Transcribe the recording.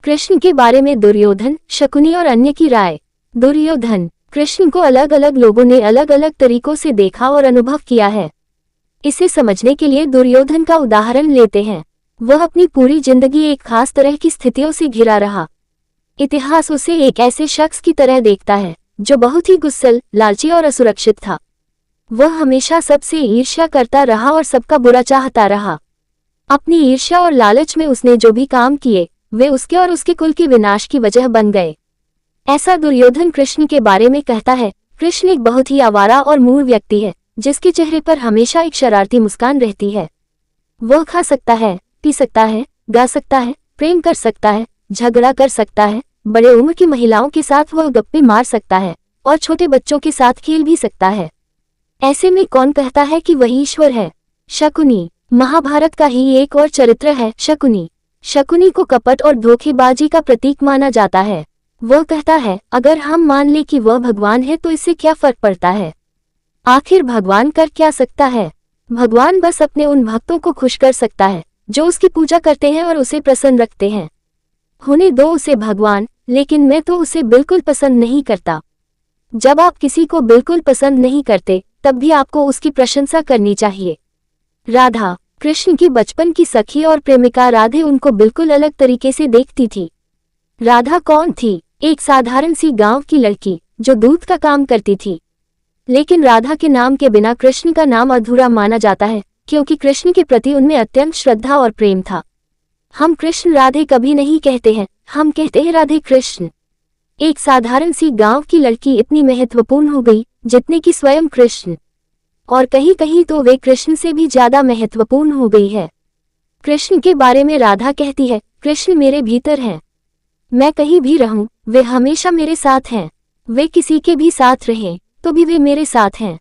कृष्ण के बारे में दुर्योधन, शकुनी और अन्य की राय। दुर्योधन। कृष्ण को अलग अलग लोगों ने अलग अलग तरीकों से देखा और अनुभव किया है। इसे समझने के लिए दुर्योधन का उदाहरण लेते हैं। वह अपनी पूरी जिंदगी एक खास तरह की स्थितियों से घिरा रहा। इतिहास उसे एक ऐसे शख्स की तरह देखता है जो बहुत ही गुस्सैल, लालची और असुरक्षित था। वह हमेशा सबसे ईर्ष्या करता रहा और सबका बुरा चाहता रहा। अपनी ईर्ष्या और लालच में उसने जो भी काम किए वे उसके और उसके कुल के विनाश की वजह बन गए। ऐसा दुर्योधन कृष्ण के बारे में कहता है। कृष्ण एक बहुत ही आवारा और मूढ़ व्यक्ति है जिसके चेहरे पर हमेशा एक शरारती मुस्कान रहती है। वह खा सकता है, पी सकता है, गा सकता है, प्रेम कर सकता है, झगड़ा कर सकता है, बड़े उम्र की महिलाओं के साथ वह गप्पे मार सकता है और छोटे बच्चों के साथ खेल भी सकता है। ऐसे में कौन कहता है कि वही ईश्वर है? शकुनी। महाभारत का ही एक और चरित्र है शकुनी। शकुनी को कपट और धोखेबाजी का प्रतीक माना जाता है। वह कहता है, अगर हम मान लें कि वह भगवान है तो इससे क्या फर्क पड़ता है? आखिर भगवान कर क्या सकता है? भगवान बस अपने उन भक्तों को खुश कर सकता है जो उसकी पूजा करते हैं और उसे प्रसन्न रखते हैं। होने दो उसे भगवान, लेकिन मैं तो उसे बिल्कुल पसंद नहीं करता। जब आप किसी को बिल्कुल पसंद नहीं करते तब भी आपको उसकी प्रशंसा करनी चाहिए। राधा। कृष्ण की बचपन की सखी और प्रेमिका राधे उनको बिल्कुल अलग तरीके से देखती थी। राधा कौन थी? एक साधारण सी गांव की लड़की जो दूध का काम करती थी। लेकिन राधा के नाम के बिना कृष्ण का नाम अधूरा माना जाता है क्योंकि कृष्ण के प्रति उनमें अत्यंत श्रद्धा और प्रेम था। हम कृष्ण राधे कभी नहीं कहते हैं, हम कहते हैं राधे कृष्ण। एक साधारण सी गांव की लड़की इतनी महत्वपूर्ण हो गई जितने कि स्वयं कृष्ण, और कहीं कहीं तो वे कृष्ण से भी ज्यादा महत्वपूर्ण हो गई है। कृष्ण के बारे में राधा कहती है, कृष्ण मेरे भीतर हैं। मैं कहीं भी रहूं वे हमेशा मेरे साथ हैं। वे किसी के भी साथ रहें तो भी वे मेरे साथ हैं।